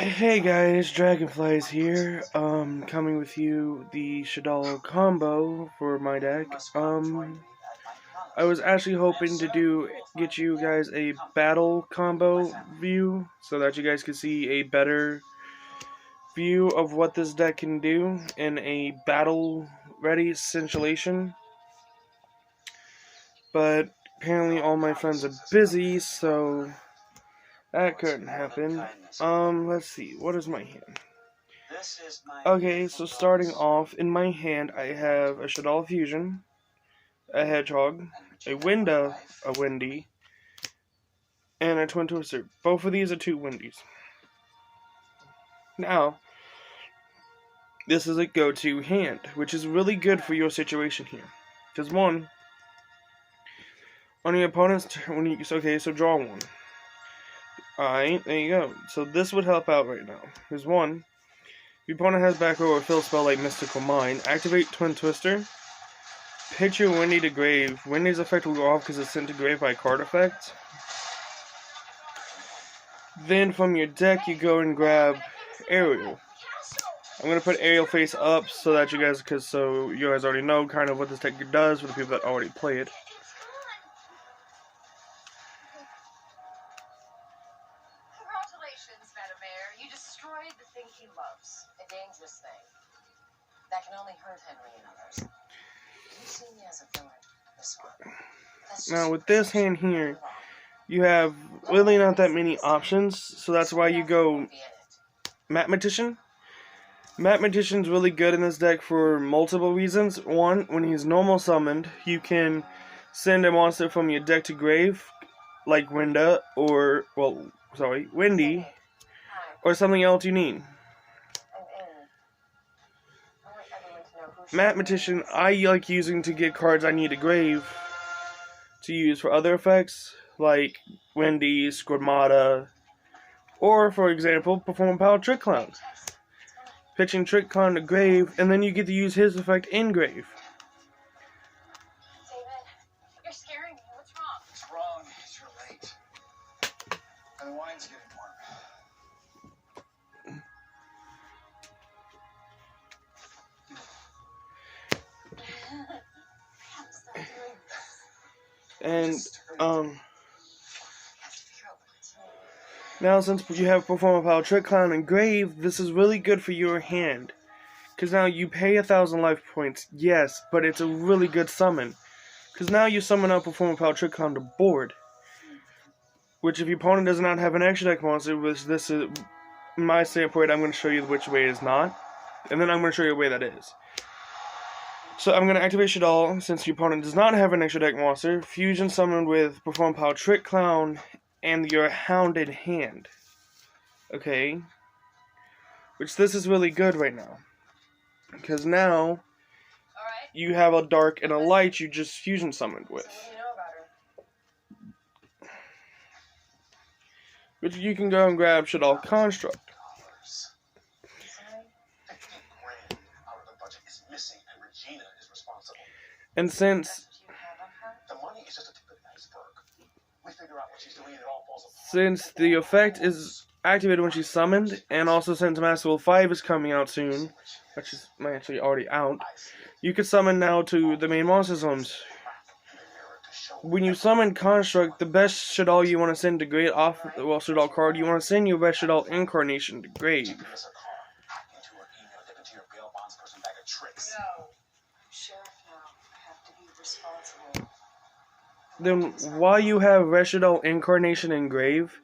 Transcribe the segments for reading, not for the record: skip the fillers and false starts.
Hey guys, Dragonflies here. Coming with you the Shaddoll combo for my deck. I was actually hoping to get you guys a battle combo view so that you guys could see a better view of what this deck can do in a battle ready situation. But apparently all my friends are busy, so that couldn't happen. Let's see, what is my hand? Okay, so starting off, in my hand I have a Shaddoll Fusion, a Hedgehog, a Winda, a Windy, and a Twin Twister. Both of these are two Windies. Now, this is a go-to hand, which is really good for your situation here. Because one, on your opponent's turn, okay, so draw one. Alright, there you go. So this would help out right now. Here's one. If your opponent has back row or fill spell like Mystical Mind, activate Twin Twister. Pitch your Windy to grave. Windy's effect will go off because it's sent to grave by card effect. Then from your deck you go and grab Ariel. I'm gonna put Ariel face up so that you guys already know kind of what this deck does for the people that already play it. Congratulations, Madam Mayor. You destroyed the thing he loves. A dangerous thing. That can only hurt Henry and others. You see me as a villain. This one. Now with this hand here, you have really not that many options, so that's why you go Mathematician. Mathematician's really good in this deck for multiple reasons. One, when he's normal summoned, you can send a monster from your deck to grave, like Winda, or, Windy, or something else you need. Mathematician, I like using to get cards I need to grave to use for other effects, like Windy, Squadmata, or, for example, perform Power Trick Clown. Pitching Trick Clown to grave, and then you get to use his effect in grave. David, you're scaring me. What's wrong? What's wrong is you're late. And the wine's getting warm. And, now since you have Perform a Power Trick Clown and grave, this is really good for your hand. Because now you pay 1,000 life points, yes, but it's a really good summon. Because now you summon out Perform a Power Trick Clown to board. Which if your opponent does not have an extra deck monster, which this is my standpoint, I'm going to show you which way it is not. And then I'm going to show you a way that is. So I'm going to activate Shaddoll, since your opponent does not have an extra deck monster. Fusion summon with Perform Power Trick Clown and your Hounded hand. Okay? Which this is really good right now. Because now, you have a dark and a light you just fusion summoned with. Which you can go and grab Shaddoll Construct. And since the effect is activated when she's summoned, and also since Master Wolf 5 is coming out soon, which is actually already out, you can summon now to the main monster zones. When you summon Construct, the best Shaddoll you want to send to grave off the Shaddoll card, you want to send your best Shaddoll Incarnation to grave. Then, while you have Shaddoll Incarnation in grave,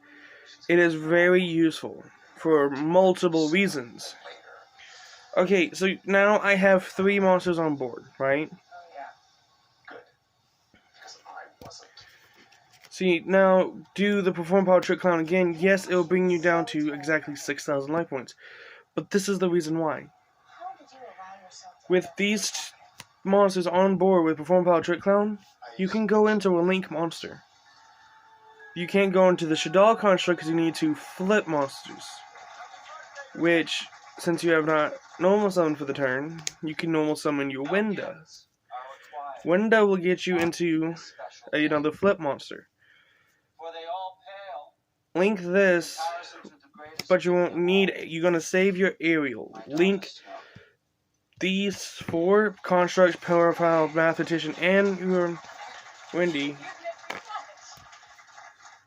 it is very useful for multiple reasons. Okay, so now I have 3 monsters on board, right? See, now do the Perform Power Trick Clown again. Yes, it will bring you down to exactly 6,000 life points. But this is the reason why. With these monsters on board with Perform Power Trick Clown, you can go into a Link monster. You can't go into the Shaddoll Construct because you need to flip monsters. Which, since you have not normal summon for the turn, you can normal summon your Winda. Winda will get you into another flip monster. Link this but you won't need it. You're gonna save your aerial. Link these 4 constructs, powerful mathematician, and your Wendy.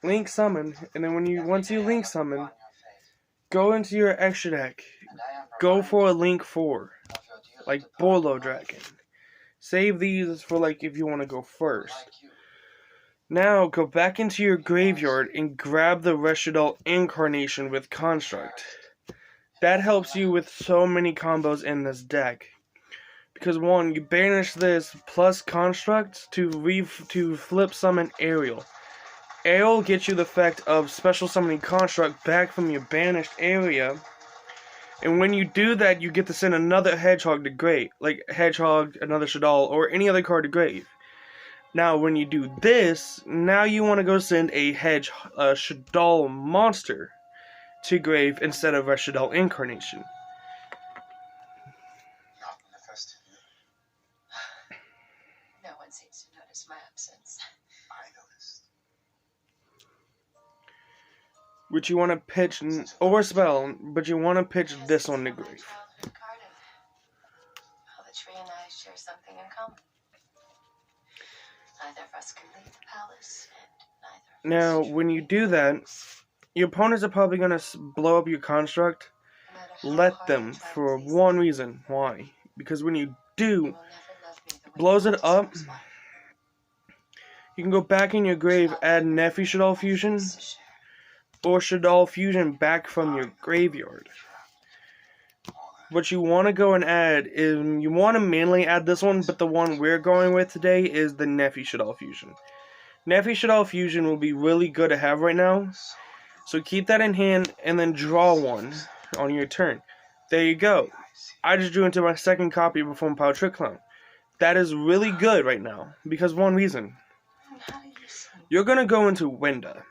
Link summon, and then once you link summon, go into your extra deck. Go for a link 4, like Bolo Dragon. Save these for like if you want to go first. Now go back into your graveyard and grab the Shaddoll incarnation with construct. That helps you with so many combos in this deck. Because 1, you banish this plus construct to flip summon Aerial. Aerial gets you the effect of special summoning construct back from your banished area. And when you do that, you get to send another Hedgehog to grave. Like Hedgehog, another Shaddoll, or any other card to grave. Now, when you do this, now you want to go send a Shaddoll monster to grave instead of a Shaddoll incarnation. Not manifested. No one seems to notice my absence. I noticed. Which you want to pitch, or spell, but you want to pitch this one to grave. Childhood garden. Well, the tree and I share something in common. Neither of us can leave the palace, and neither of us Now, when you do that, your opponents are probably going to blow up your construct. no matter how Let hard them, I try to for please one reason. Why? Because when you you do, will never love me the way blows you it want up. to satisfy. you can go back in your grave, add Nephi Shaddoll Fusion, To share. or Shaddoll Fusion back from your graveyard. What you want to go and add is, you want to mainly add this one, but the one we're going with today is the Nephi Shaddoll Fusion. Nephi Shaddoll Fusion will be really good to have right now, so keep that in hand and then draw one on your turn. There you go. I just drew into my second copy of Perform Power Trick Clown. That is really good right now, because one reason. And how do you see? You're going to go into Wenda.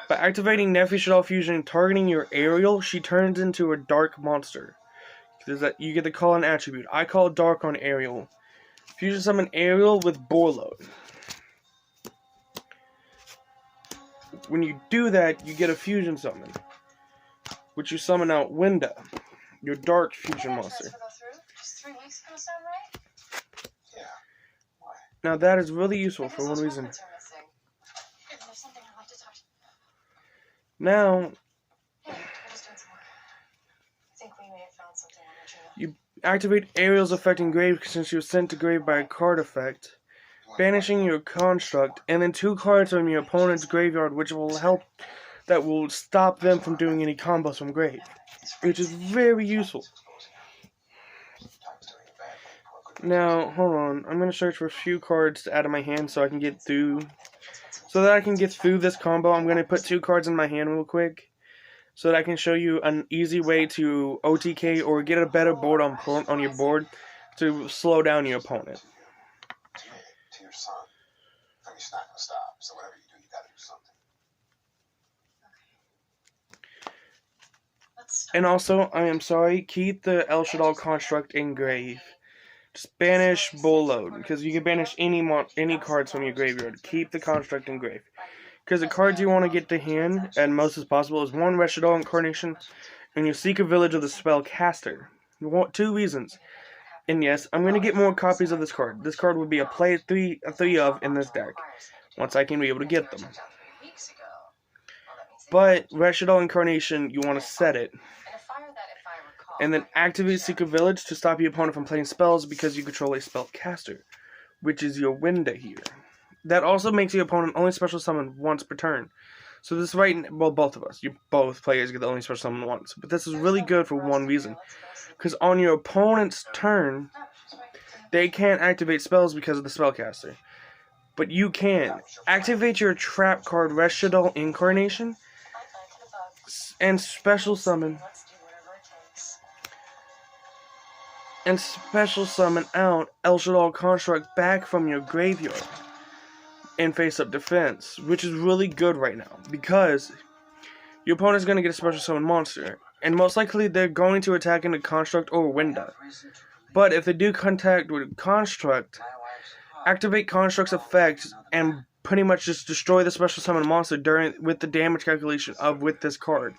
By activating Nephi Shaddoll Fusion and targeting your Aerial, she turns into a dark monster. You get to call an attribute. I call dark on Aerial. Fusion summon Aerial with Borload. When you do that, you get a fusion summon, which you summon out Wenda, your dark fusion Did that monster. transfer go through? Just 3 weeks ago, sound right? Yeah. Why? Now that is really useful Because for one those reason. records are missing. And there's something I'd like to talk to. Now, Hey, we're just doing some work. I think we may have found something on the journal. you activate Aerial's effect in grave since she was sent to grave by a card effect, banishing your construct, and then 2 cards from your opponent's graveyard, which will help, that will stop them from doing any combos from grave, which is very useful. Now, hold on, I'm going to search for a few cards to add in my hand so I can get through, this combo. I'm going to put 2 cards in my hand real quick, so that I can show you an easy way to OTK or get a better board on your board to slow down your opponent. To your son. And he's not gonna stop. So whatever you do, you gotta do something. Let's start. And also, I am sorry, keep the El Shaddoll construct in grave. Just banish Bullload, because you can banish any cards from your graveyard. Keep the construct in grave. Because the cards you want to get to hand, as most as possible, is 1 Shaddoll incarnation, and your Secret Village of the Spellcaster. You want 2 reasons. And yes, I'm going to get more copies of this card. This card will be a play 3 of in this deck, once I can be able to get them. But Shaddoll incarnation, you want to set it. And then activate Secret Village to stop your opponent from playing spells because you control a spellcaster, which is your Wenda here. That also makes your opponent only special summon once per turn. So this both of us, both players get the only special summon once. But this is really good for one reason. Because on your opponent's turn, they can't activate spells because of the spellcaster. But you can. Activate your trap card Shaddoll incarnation and special summon out El Shaddoll construct back from your graveyard in face-up defense, which is really good right now, because your opponent's going to get a special summon monster, and most likely they're going to attack into construct or Wenda. But if they do contact with construct, activate construct's effect and pretty much just destroy the special summon monster with the damage calculation with this card.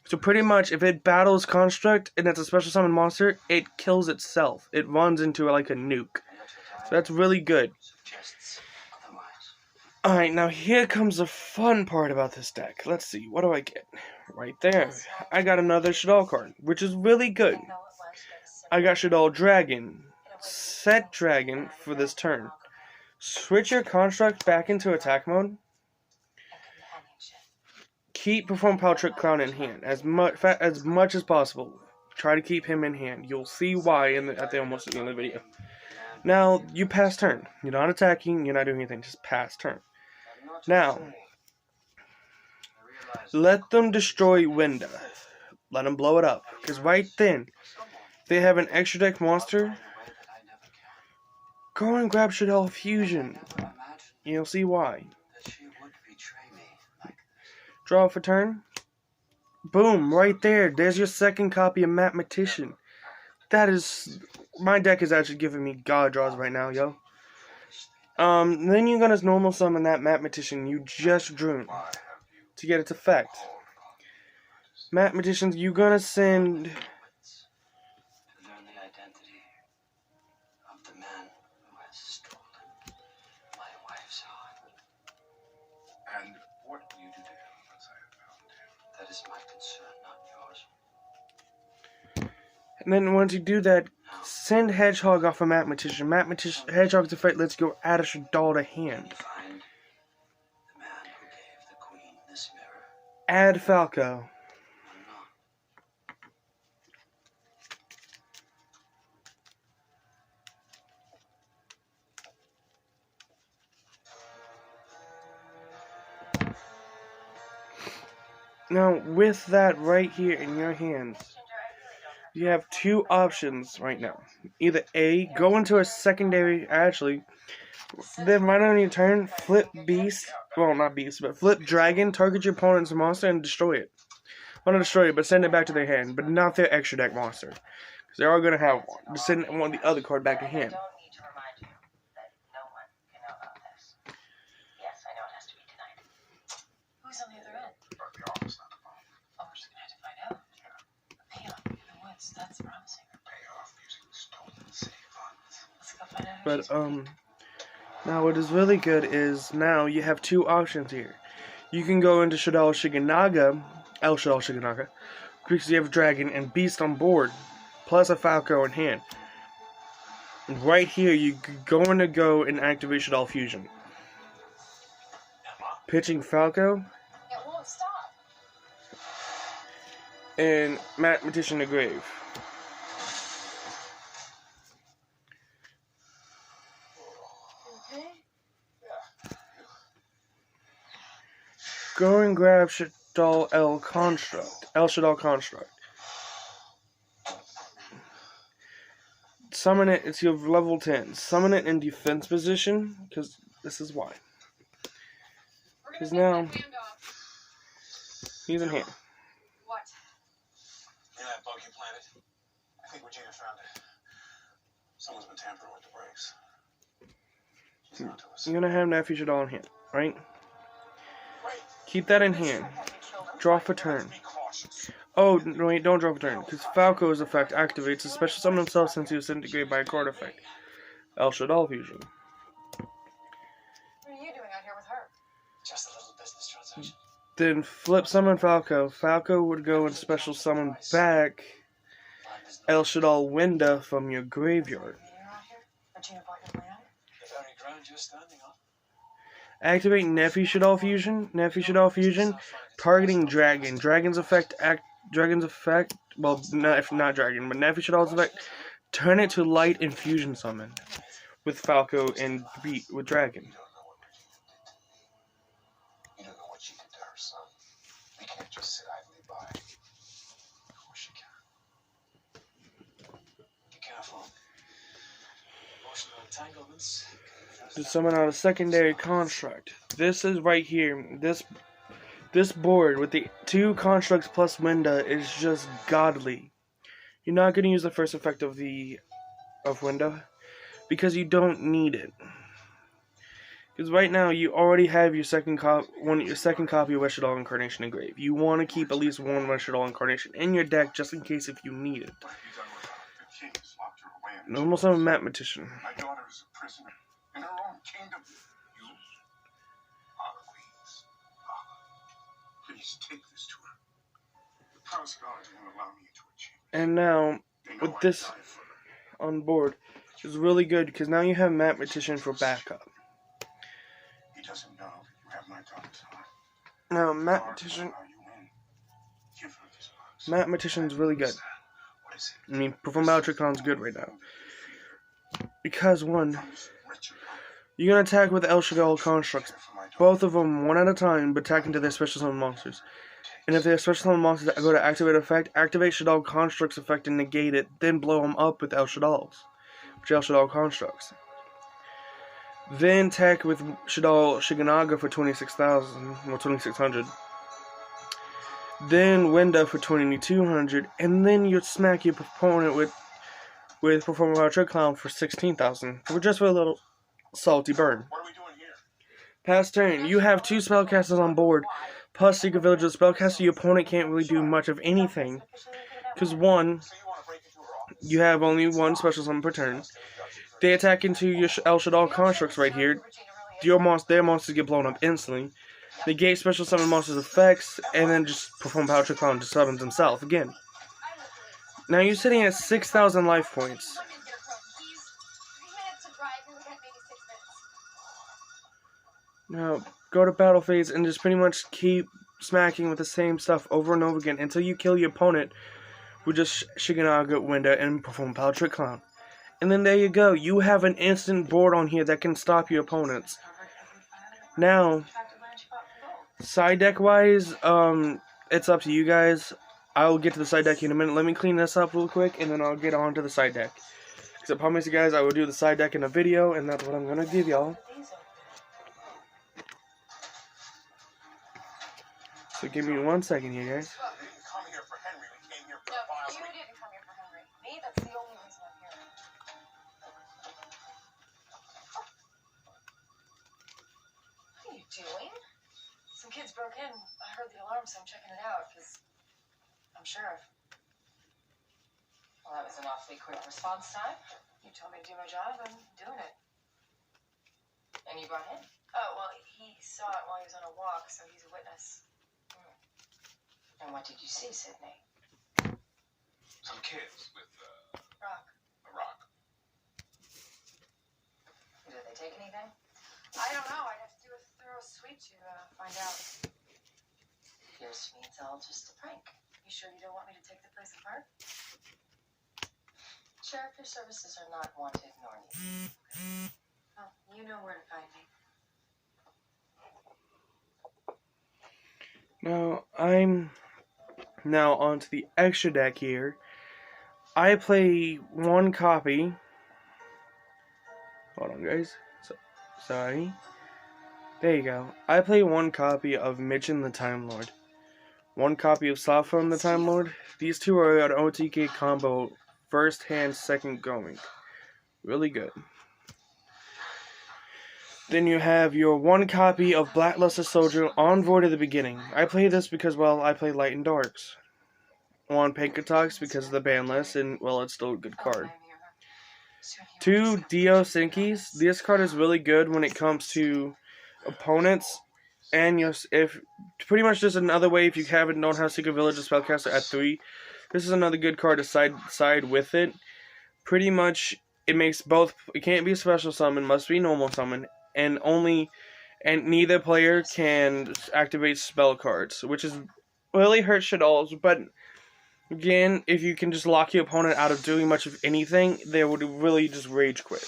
So pretty much, if it battles Construct and it's a special summon monster, it kills itself. It runs into like a nuke. So that's really good. Alright, now here comes the fun part about this deck. Let's see, what do I get? Right there. I got another Shaddoll card, which is really good. I got Shaddoll Dragon. Set Dragon for this turn. Switch your Construct back into attack mode. Keep Perform Power Trick Clown in hand as much as possible. Try to keep him in hand. You'll see why at the almost at the end of the video. Now you pass turn. You're not attacking. You're not doing anything. Just pass turn. Now let them destroy Winda. Let them blow it up. Because right then, if they have an extra deck monster, go and grab Shaddoll Fusion. You'll see why. Draw for turn. Boom, right there. There's your second copy of Mathematician. That is... My deck is actually giving me god draws right now, yo. Then you're gonna normal summon that Mathematician you just drew to get its effect. Mathematicians, you're gonna send... And what will you do to him once I have found him? That is my concern, not yours. And then once you do that, send Hedgehog off a Mathematician. Hedgehog's effect lets you go add a Shaddoll to hand. Find the man who gave the queen this mirror. Add Falco. Now, with that right here in your hands, you have two options right now. Either A, go into a secondary, actually, then right on your turn, flip Beast, well, not Beast, but flip Dragon, target your opponent's monster, and destroy it. Well, not destroy it, but send it back to their hand, but not their extra deck monster. Because they're all going to have one. Just send one of the other card back to hand. Who's on the other end? The office, not the phone. Oh, we're just gonna have to find out. A payoff in the woods. That's promising. Payoff using stolen city funds. Let's go find out. But, now what is really good is now you have two options here. You can go into Shaddoll Shiganaga, El Shaddoll Shiganaga, because you have Dragon and Beast on board, plus a Falco in hand. And right here, you're going to go and activate Shaddoll Fusion. Pitching Falco. It won't stop. And Mathematician to grave. Okay. Go and grab Shaddoll El Shaddoll Construct. Summon it, it's your level 10. Summon it in defense position, because this is why. Because now, he's in here. What? You know that bug you planted? I think Regina found it. Someone's been tampering with the brakes. She's onto us. You're going to have Nephew Shaddoll in hand, right? Keep that in hand. Draw for turn. Be cautious. Oh, wait, don't draw for turn, because Falco's effect activates a special summon himself since he was disintegrated by a card effect. El Shaddoll Fusion. What are you doing out here with her? Just a little business transaction. Then flip summon Falco. Falco would go and special summon back El Shaddoll Winda from your graveyard. You're out here? Regina bought your land? The very ground you're standing on. Activate Nephew Shaddoll Fusion. Nephew Shaddoll Fusion. Targeting Dragon. Dragon's effect, well, not Dragon, but Nephew Shaddoll's effect. Turn it to Light and Fusion Summon. With Falco and with Dragon. You don't know what she did to her son. We can't just sit idly by. Of course she can. Be careful. Emotional entanglements. To summon out a secondary construct. This is right here. This board with the two constructs plus Winda is just godly. You're not going to use the first effect of Winda because you don't need it. Because right now you already have your second copy of Shaddoll Incarnation engraved. You want to keep at least one Shaddoll Incarnation in your deck just in case if you need it. What have you done with her? The king has locked her away in a Normal summon Mathematician. My daughter is a prisoner in her own kingdom. You are the queen's father. Please take this to her. The palace guards won't allow me into a chamber. And now, They know with I'd this die for her. on board, is really good because now you have Mathematician for backup. He doesn't know that you have my daughter's heart. Now, Guards Mathematician, won't allow you in. Give her this box. Mathematician's really good. What is it? I mean, Perform Battle Trick Clown's good right now. Because, one, From this wretched life. you're going to attack with El Shaddoll constructs. For my daughter. Both of them, one at a time, but attack into their special summon monsters. And if their special summon monsters go to activate effect, activate Shaddoll constructs effect and negate it, then blow them up with El Shaddolls. Which El Shaddoll constructs. Then attack with Shaddoll Shiganaga for 26,000, well 2,600. Then Winda for 2,200, and then you smack your opponent with Perform Battle Trick Clown for 16,000, for just for a little salty burn. What are we doing here? Pass turn. You have 2 spellcasters on board, plus Secret Villager spellcaster. Your opponent can't really do much of anything, because one, So you want to break into her office? you have only 1 special summon per turn. They attack into your El Shaddoll constructs right here. Their monsters get blown up instantly. Negate special summon monsters' effects, and then just Perform Battle Trick Clown just summons himself again. Now you're sitting at 6,000 life points. Now go to battle phase and just pretty much keep smacking with the same stuff over and over again until you kill your opponent with just Shiganaga, Winda, and Perform Battle Trick Clown. And then there you go. You have an instant board on here that can stop your opponents. Now, side deck wise, it's up to you guys. I'll get to the side deck in a minute. Let me clean this up real quick, and then I'll get on to the side deck. Because I promised you guys I would do the side deck in a video, and that's what I'm going to give y'all. So give me 1 second here, guys. We didn't come here for Henry. We came here for No, the files. you didn't come here for Henry. Me, that's the only reason I'm here. What are you doing? Some kids broke in. I heard the alarm, so I'm checking it out, because I'm sheriff. Well, that was an awfully quick response time. You told me to do my job, I'm doing it. And you brought him? Oh, well, he saw it while he was on a walk, so he's a witness. And what did you see, Sydney? Some kids with Rock. a rock. Did they take anything? I don't know. I'd have to do a thorough sweep to find out. Appears to me it's all just a prank. You sure you don't want me to take the place apart? Sheriff, your services are not wanted nor needed. Well, you know where to find me. Now, I'm now onto the extra deck here. I play 1 copy. Hold on, guys. Sorry. There you go. I play 1 copy of Mitchin the Time Lord. 1 copy of Softphone the Time Lord. These two are an OTK combo. First hand, second going. Really good. Then you have your 1 copy of Blackluster Soldier on Void at the beginning. I play this because, well, I play Light and Darks. 1 Pankatox because of the ban list, and, well, it's still a good card. 2 Dio Sinkies. This card is really good when it comes to opponents, and if pretty much just another way if you don't have Secret Villager Spellcaster at 3. This is another good card to side with it. Pretty much, it makes both. It can't be a special summon, must be normal summon, and neither player can activate spell cards, which is really hurt Shaddolls. But again, if you can just lock your opponent out of doing much of anything, they would really just rage quit.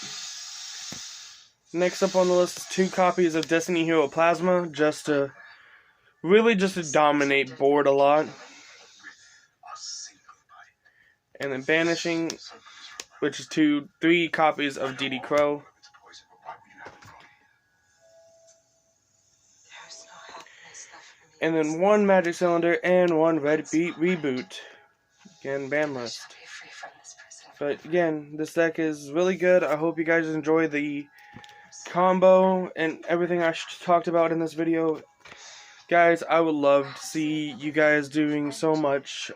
Next up on the list is 2 copies of Destiny Hero Plasma, just to dominate board a lot. And then Banishing, which is 3 copies of DD Crow. And then 1 Magic Cylinder and 1 Red Beat Reboot. Again, ban list. But again, this deck is really good. I hope you guys enjoy the combo and everything I talked about in this video. Guys, I would love to see you guys doing so much.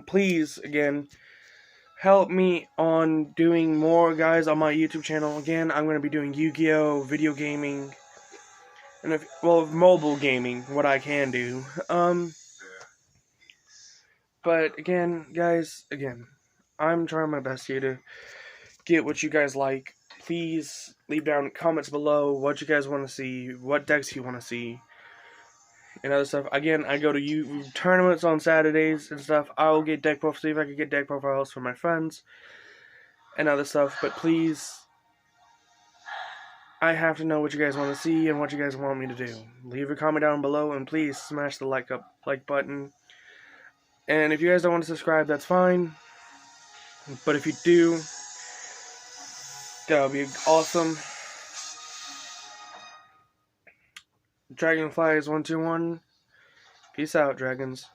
Please, again, help me on doing more, guys, on my YouTube channel. Again, I'm going to be doing Yu-Gi-Oh!, video gaming, and mobile gaming, what I can do. But again, guys, I'm trying my best here to get what you guys like. Please leave down comments below what you guys want to see, what decks you want to see, and other stuff. Again, I go to tournaments on Saturdays and stuff. I'll get deck profiles, see if I can get deck profiles for my friends and other stuff. But please, I have to know what you guys want to see and what you guys want me to do. Leave a comment down below, and please smash the like button. And if you guys don't want to subscribe, that's fine. But if you do, that would be awesome. Dragonfly is 121. Peace out, dragons.